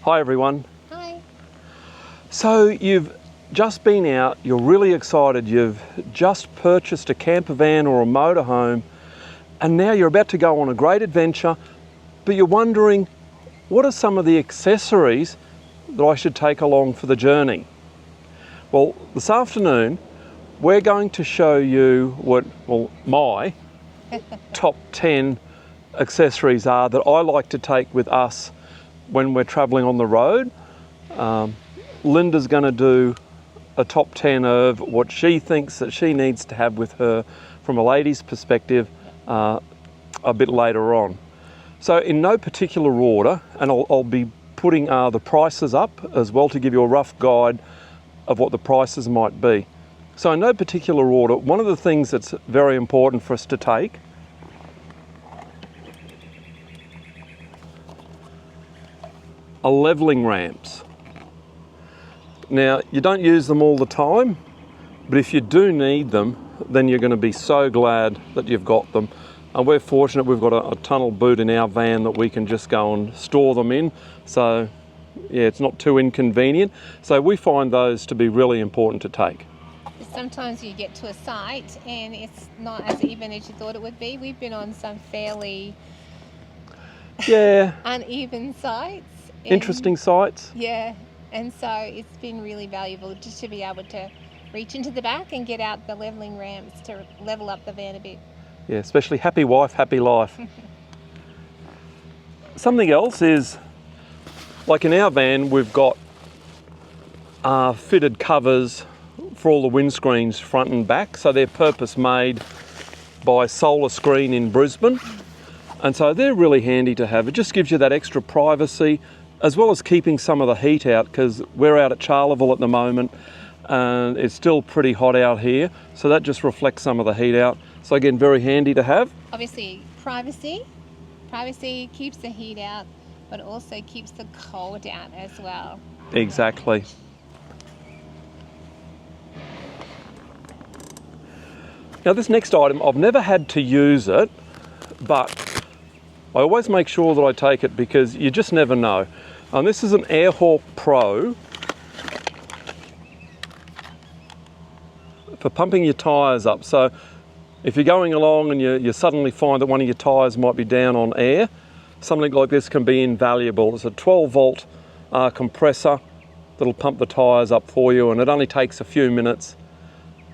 Hi everyone. Hi. So you've just been out, you're really excited, you've just purchased a camper van or a motorhome, and now you're about to go on a great adventure, but you're wondering, what are some of the accessories that I should take along for the journey? Well, this afternoon, we're going to show you my top 10 accessories are that I like to take with us when we're traveling on the road. Linda's going to do a top 10 of what she thinks that she needs to have with her from a lady's perspective a bit later on. So in no particular order, and I'll be putting the prices up as well to give you a rough guide of what the prices might be. So in no particular order, one of the things that's very important for us to take are levelling ramps. Now, you don't use them all the time, but if you do need them, then you're going to be so glad that you've got them. And we're fortunate we've got a tunnel boot in our van that we can just go and store them in. So, yeah, it's not too inconvenient. So we find those to be really important to take. Sometimes you get to a site and it's not as even as you thought it would be. We've been on some fairly uneven sites. Interesting sites. Yeah, and so it's been really valuable just to be able to reach into the back and get out the levelling ramps to level up the van a bit. Yeah, especially happy wife, happy life. Something else is, like in our van, we've got fitted covers for all the windscreens front and back. So they're purpose made by Solar Screen in Brisbane. And so they're really handy to have. It just gives you that extra privacy, as well as keeping some of the heat out, because we're out at Charleville at the moment and it's still pretty hot out here. So that just reflects some of the heat out. So again, very handy to have. Obviously, privacy. Privacy keeps the heat out, but also keeps the cold out as well. Exactly. Now this next item, I've never had to use it, but I always make sure that I take it because you just never know. And this is an Airhawk Pro for pumping your tyres up. So if you're going along and you suddenly find that one of your tyres might be down on air, something like this can be invaluable. It's a 12 volt compressor that'll pump the tyres up for you, and it only takes a few minutes.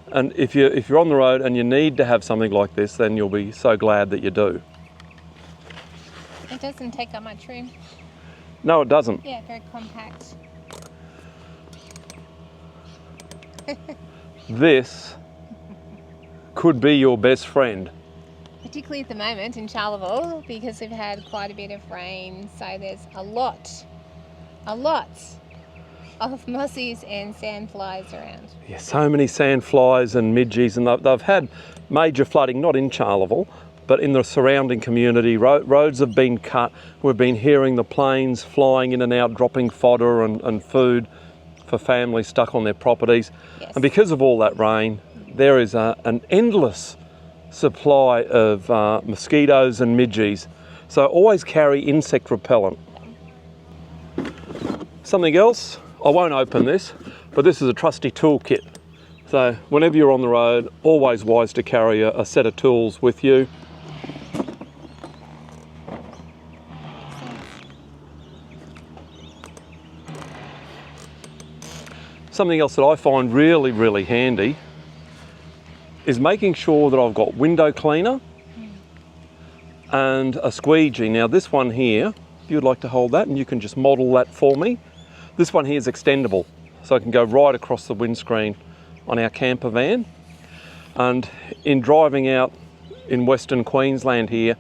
And if you're on the road and you need to have something like this, then you'll be so glad that you do. It doesn't take up much room. No, it doesn't. Yeah, very compact. This could be your best friend. Particularly at the moment in Charleville, because we've had quite a bit of rain, so there's a lot of mozzies and sandflies around. Yeah, so many sandflies and midges, and they've had major flooding, not in Charleville, but in the surrounding community. Roads have been cut. We've been hearing the planes flying in and out, dropping fodder and food for families stuck on their properties. Yes. And because of all that rain, there is an endless supply of mosquitoes and midges. So always carry insect repellent. Something else, I won't open this, but this is a trusty toolkit. So whenever you're on the road, always wise to carry a set of tools with you. Something else that I find really, really handy is making sure that I've got window cleaner and a squeegee. Now this one here, if you'd like to hold that and you can just model that for me. This one here is extendable, so I can go right across the windscreen on our camper van. And in driving out in Western Queensland here,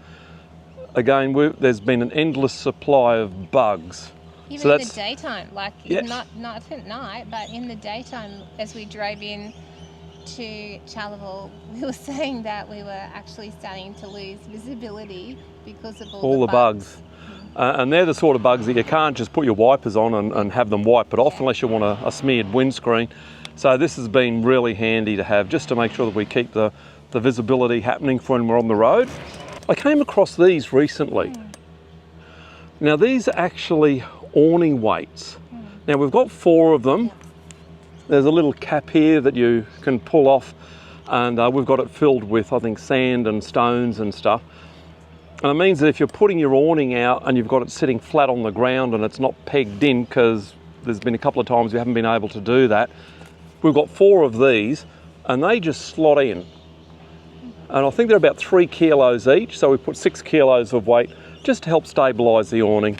again, there's been an endless supply of bugs. Even in the daytime, like not at night, but in the daytime as we drove in to Charleville, we were saying that we were actually starting to lose visibility because of all the bugs. And they're the sort of bugs that you can't just put your wipers on and have them wipe it off unless you want a smeared windscreen. So this has been really handy to have, just to make sure that we keep the visibility happening for when we're on the road. I came across these recently. Now these are actually awning weights. Now we've got 4 of them. There's a little cap here that you can pull off, and we've got it filled with, I think, sand and stones and stuff. And it means that if you're putting your awning out and you've got it sitting flat on the ground and it's not pegged in, because there's been a couple of times we haven't been able to do that, we've got 4 of these and they just slot in. And I think they're about 3 kilos each, so we put 6 kilos of weight just to help stabilise the awning.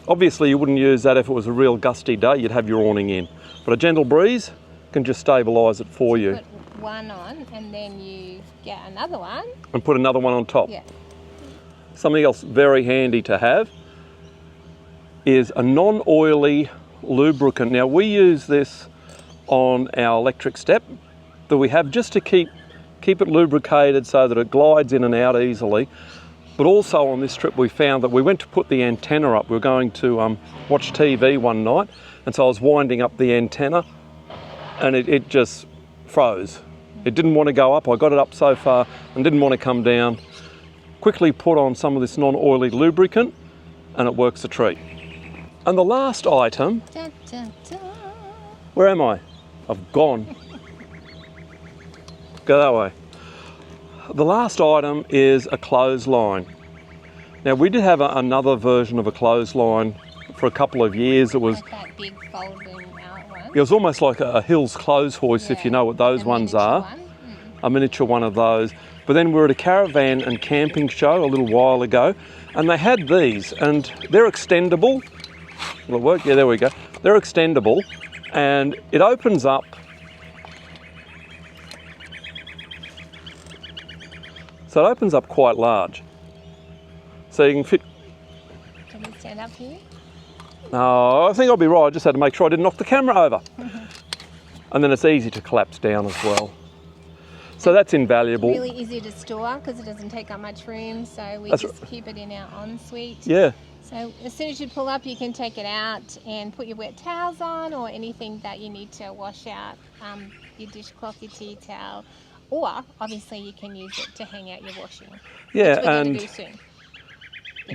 Obviously you wouldn't use that if it was a real gusty day, you'd have your awning in. But a gentle breeze can just stabilise it for you. Put one on and then you get another one. And put another one on top. Yeah. Something else very handy to have is a non-oily lubricant. Now we use this on our electric step that we have just to keep it lubricated so that it glides in and out easily. But also on this trip we found that we went to put the antenna up. We were going to watch TV one night, and so I was winding up the antenna and it just froze. It didn't want to go up. I got it up so far and didn't want to come down. Quickly put on some of this non-oily lubricant and it works a treat. And the last item, Dun, dun, dun. where am I? I've gone. Go that way. The last item is a clothesline. Now we did have another version of a clothesline for a couple of years. It was, Like that big folding out one. it was almost like a Hills clothes hoist, if you know what those The ones miniature are. one. A miniature one of those. But then we were at a caravan and camping show a little while ago, and they had these, and they're extendable. Will it work? Yeah, there we go. They're extendable, and it opens up. So it opens up quite large. So you can fit. Can we stand up here? No, I think I'll be right. I just had to make sure I didn't knock the camera over. And then it's easy to collapse down as well. So that's invaluable. Really easy to store because it doesn't take up much room, so we That's just keep it in our ensuite. Yeah. So as soon as you pull up, you can take it out and put your wet towels on, or anything that you need to wash out, your dishcloth, your tea towel, or obviously you can use it to hang out your washing. Yeah, which we're going and to do soon.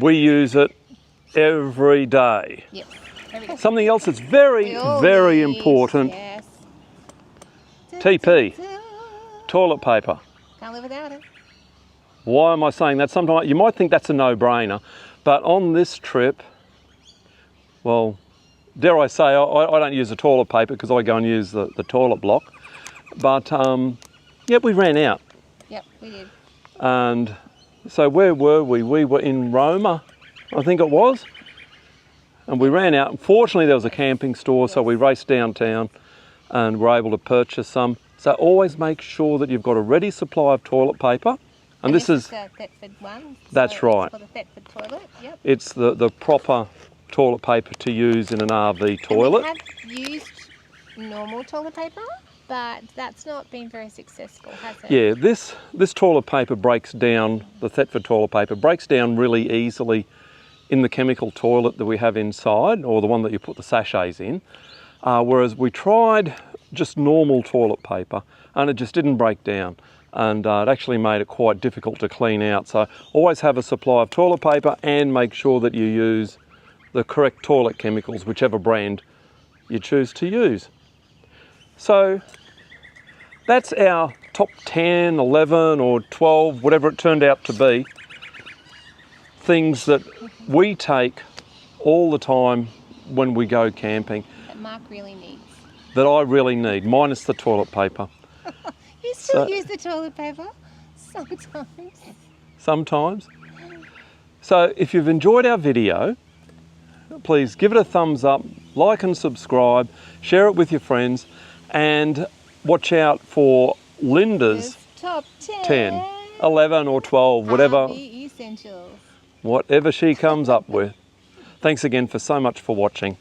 we use it every day. Yep. There we go. Something else that's very, very important, Yes. TP, toilet paper. Can't live without it. Why am I saying that? Sometimes you might think that's a no-brainer, but on this trip, well, dare I say, I don't use the toilet paper because I go and use the toilet block. But yeah, we ran out. Yep, we did. And so where were we? We were in Roma, I think it was. And we ran out. Fortunately, there was a camping store, so we raced downtown and were able to purchase some. So always make sure that you've got a ready supply of toilet paper. And this is the Thetford one. That's so right. It's for the Thetford toilet. Yep. it's the proper toilet paper to use in an RV toilet. And we have used normal toilet paper, but that's not been very successful, has it? Yeah, this toilet paper breaks down, the Thetford toilet paper breaks down really easily in the chemical toilet that we have inside, or the one that you put the sachets in. Whereas we tried just normal toilet paper and it just didn't break down. And it actually made it quite difficult to clean out. So always have a supply of toilet paper and make sure that you use the correct toilet chemicals, whichever brand you choose to use. So that's our top 10, 11 or 12, whatever it turned out to be, things that we take all the time when we go camping That Mark really needs. that I really need, minus the toilet paper. You still So- use the toilet paper? Sometimes. Sometimes. So if you've enjoyed our video, please give it a thumbs up, like and subscribe, share it with your friends, and watch out for Linda's This top 10, 11 or 12, whatever, RV essentials. whatever she comes up with. Thanks again for so much for watching.